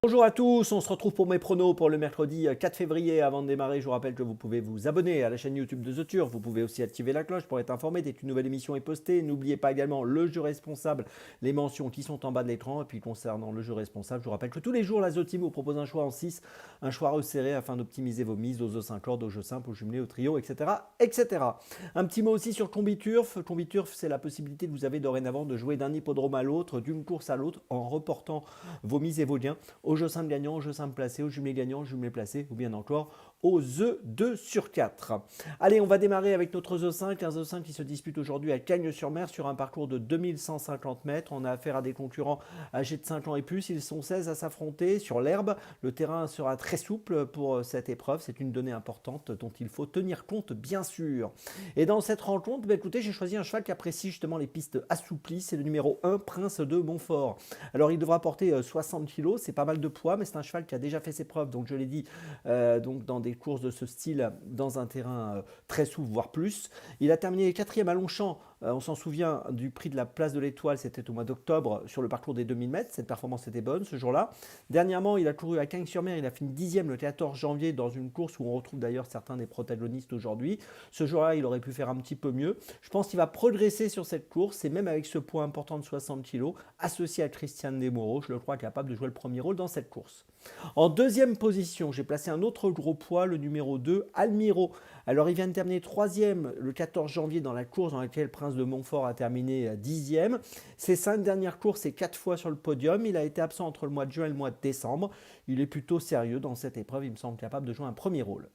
Bonjour à tous, on se retrouve pour mes pronos pour le mercredi 4 février. Avant de démarrer, je vous rappelle que vous pouvez vous abonner à la chaîne YouTube de The Turf. Vous pouvez aussi activer la cloche pour être informé dès qu'une nouvelle émission est postée. N'oubliez pas également le jeu responsable, les mentions qui sont en bas de l'écran. Et puis concernant le jeu responsable, je vous rappelle que tous les jours, la The Team vous propose un choix en 6, un choix resserré afin d'optimiser vos mises aux œufs 5 cordes, aux jeux simples, aux jumelés, aux trios, etc., etc. Un petit mot aussi sur Combiturf. Combiturf, c'est la possibilité que vous avez dorénavant de jouer d'un hippodrome à l'autre, d'une course à l'autre, en reportant vos mises et vos liens aux jeux simples gagnants, aux jeux simples placés, aux jumelés gagnants, aux jumelés placés, ou bien encore aux œufs 2 sur 4. Allez, on va démarrer avec notre œuf 5, un œuf 5 qui se dispute aujourd'hui à Cagnes-sur-Mer sur un parcours de 2150 mètres. On a affaire à des concurrents âgés de 5 ans et plus. Ils sont 16 à s'affronter sur l'herbe. Le terrain sera très souple pour cette épreuve. C'est une donnée importante dont il faut tenir compte, bien sûr. Et dans cette rencontre, écoutez, j'ai choisi un cheval qui apprécie justement les pistes assouplies. C'est le numéro 1, Prince de Montfort. Alors, il devra porter 60 kg. C'est pas mal de poids, mais c'est un cheval qui a déjà fait ses preuves. Donc, je l'ai dit, donc dans des courses de ce style, dans un terrain très souple, voire plus. Il a terminé 4e à Longchamp. On s'en souvient du prix de la place de l'Étoile, c'était au mois d'octobre sur le parcours des 2000 mètres. Cette performance était bonne ce jour-là. Dernièrement, il a couru à Cagnes-sur-Mer. Il a fini 10e le 14 janvier dans une course où on retrouve d'ailleurs certains des protagonistes aujourd'hui. Ce jour-là, il aurait pu faire un petit peu mieux. Je pense qu'il va progresser sur cette course et même avec ce poids important de 60 kg, associé à Christian Desmoreaux, je le crois capable de jouer le premier rôle dans cette course. En deuxième position, j'ai placé un autre gros poids, le numéro 2, Almiro. Alors il vient de terminer 3e le 14 janvier dans la course dans laquelle Prince de Montfort a terminé 10e. Ses 5 dernières courses, c'est 4 fois sur le podium. Il a été absent entre le mois de juin et le mois de décembre. Il est plutôt sérieux dans cette épreuve, il me semble capable de jouer un premier rôle.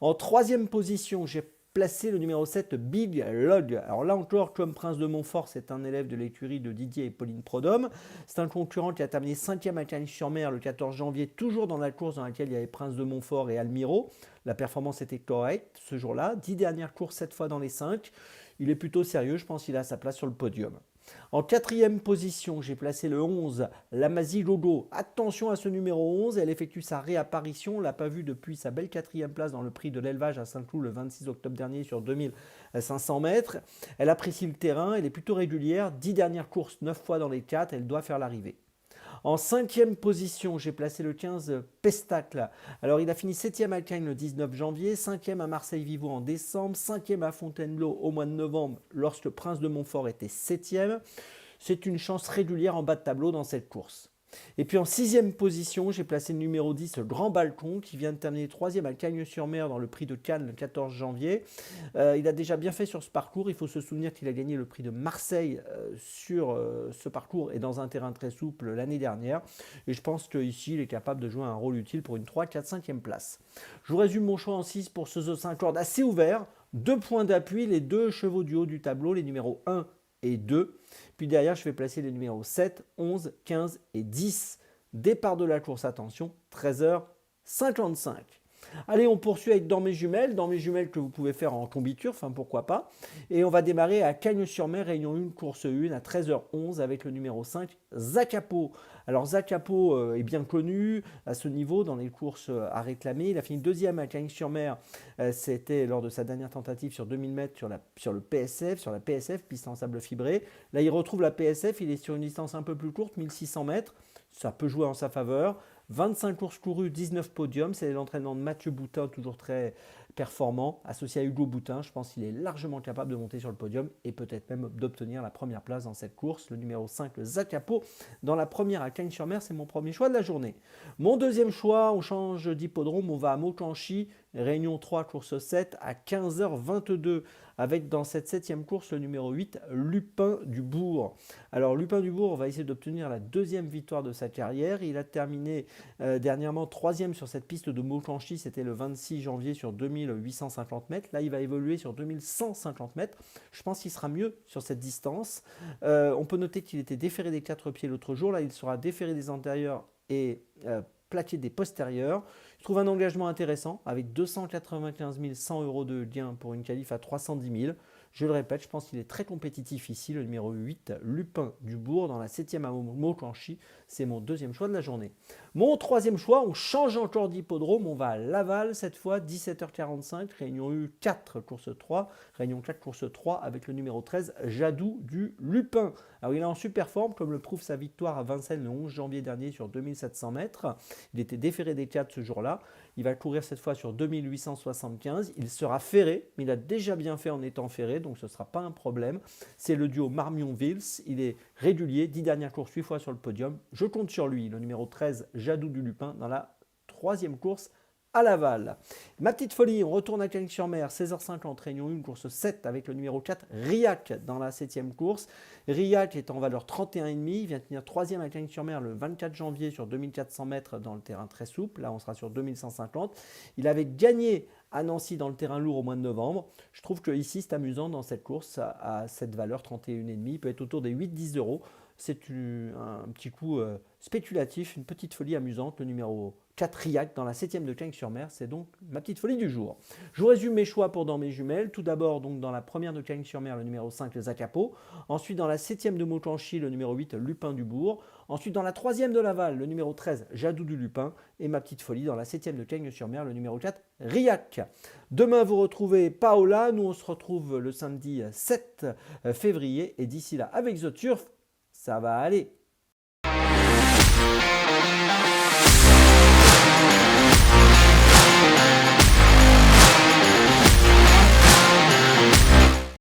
En troisième position, j'ai placé le numéro 7, Big Log. Alors là encore, comme Prince de Montfort, c'est un élève de l'écurie de Didier et Pauline Prodhomme. C'est un concurrent qui a terminé 5e à Cagnes-sur-Mer le 14 janvier, toujours dans la course dans laquelle il y avait Prince de Montfort et Almiro. La performance était correcte ce jour-là. 10 dernières courses, 7 fois dans les 5. Il est plutôt sérieux, je pense qu'il a sa place sur le podium. En quatrième position, j'ai placé le 11, Lamazi Logo. Attention à ce numéro 11, elle effectue sa réapparition. On ne l'a pas vue depuis sa belle 4e place dans le prix de l'élevage à Saint-Cloud le 26 octobre dernier sur 2500 mètres. Elle apprécie le terrain, elle est plutôt régulière. 10 dernières courses, 9 fois dans les 4, elle doit faire l'arrivée. En cinquième position, j'ai placé le 15 Pestacle. Alors il a fini 7e à Cagnes le 19 janvier, 5e à Marseille-Vivo en décembre, 5e à Fontainebleau au mois de novembre lorsque Prince de Montfort était 7e. C'est une chance régulière en bas de tableau dans cette course. Et puis en sixième position, j'ai placé le numéro 10, le Grand Balcon, qui vient de terminer 3e à Cagnes-sur-Mer dans le prix de Cannes le 14 janvier. Il a déjà bien fait sur ce parcours. Il faut se souvenir qu'il a gagné le prix de Marseille sur ce parcours et dans un terrain très souple l'année dernière. Et je pense qu'ici, il est capable de jouer un rôle utile pour une 3, 4, 5e place. Je vous résume mon choix en 6 pour ce The 5 cordes assez ouvert. 2 points d'appui, les 2 chevaux du haut du tableau, les numéros 1 et 2. Puis derrière, je vais placer les numéros 7, 11, 15 et 10. Départ de la course, attention, 13h55. Allez, on poursuit avec dans mes jumelles que vous pouvez faire en combiture, enfin pourquoi pas. Et on va démarrer à Cagnes-sur-Mer, Réunion 1, course 1 à 13h11 avec le numéro 5, Zacapo. Alors Zacapo est bien connu à ce niveau dans les courses à réclamer. Il a fini 2e à Cagnes-sur-Mer, c'était lors de sa dernière tentative sur 2000 mètres sur le PSF, sur la PSF, piste en sable fibré. Là, il retrouve la PSF, il est sur une distance un peu plus courte, 1600 mètres. Ça peut jouer en sa faveur. 25 courses courues, 19 podiums. C'est l'entraînement de Mathieu Boutin, toujours très performant. Associé à Hugo Boutin, je pense qu'il est largement capable de monter sur le podium et peut-être même d'obtenir la première place dans cette course. Le numéro 5, le Zacapo, dans la première à Cagnes-sur-Mer, c'est mon premier choix de la journée. Mon deuxième choix, on change d'hippodrome, on va à Mokanchi, Réunion 3, course 7 à 15h22 avec dans cette 7e course le numéro 8, Lupin du Bourg. Alors Lupin du Bourg va essayer d'obtenir la 2e victoire de sa carrière. Il a terminé dernièrement 3e sur cette piste de Mokanchi, c'était le 26 janvier sur 2850 mètres. Là, il va évoluer sur 2150 mètres. Je pense qu'il sera mieux sur cette distance. On peut noter qu'il était déféré des 4 pieds l'autre jour. Là, il sera déféré des antérieurs et plaqué des postérieurs. Je trouve un engagement intéressant avec 295 100 € de gain pour une qualif à 310 000. Je le répète, je pense qu'il est très compétitif ici, le numéro 8, Lupin du Bourg, dans la 7e à Mauchanchi. C'est mon deuxième choix de la journée. Mon troisième choix, on change encore d'hippodrome, on va à Laval cette fois, 17h45, réunion 4, course 3, réunion 4, course 3, avec le numéro 13, Jadou du Lupin. Alors il est en super forme, comme le prouve sa victoire à Vincennes le 11 janvier dernier sur 2700 mètres. Il était déféré des 4 ce jour-là. Il va courir cette fois sur 2875. Il sera ferré, mais il a déjà bien fait en étant ferré, donc ce ne sera pas un problème. C'est le duo Marmion-Vils. Il est régulier, 10 dernières courses, 8 fois sur le podium. Je compte sur lui, le numéro 13, Jadou du Lupin, dans la troisième course à Laval. Ma petite folie, on retourne à Cagnes-sur-Mer, 16h50, réunion 1, course 7 avec le numéro 4, Riac dans la 7e course. Riac est en valeur 31,5, il vient tenir 3e à Cagnes-sur-Mer le 24 janvier sur 2400 mètres dans le terrain très souple, là on sera sur 2150. Il avait gagné à Nancy dans le terrain lourd au mois de novembre. Je trouve que ici c'est amusant dans cette course à cette valeur 31,5, il peut être autour des 8-10 euros. C'est un petit coup spéculatif, une petite folie amusante, le numéro 4 Riac dans la 7e de Cagnes-sur-Mer, c'est donc ma petite folie du jour. Je vous résume mes choix pour dans mes jumelles. Tout d'abord, donc dans la première de Cagnes-sur-Mer, le numéro 5, le Zacapo. Ensuite, dans la 7e de Mauchanchi, le numéro 8, Lupin du Bourg. Ensuite, dans la 3e de Laval, le numéro 13, Jadou du Lupin. Et ma petite folie dans la 7e de Cagnes-sur-Mer, le numéro 4, Riac. Demain, vous retrouvez Paola. Nous, on se retrouve le samedi 7 février. Et d'ici là, avec The Turf, ça va aller.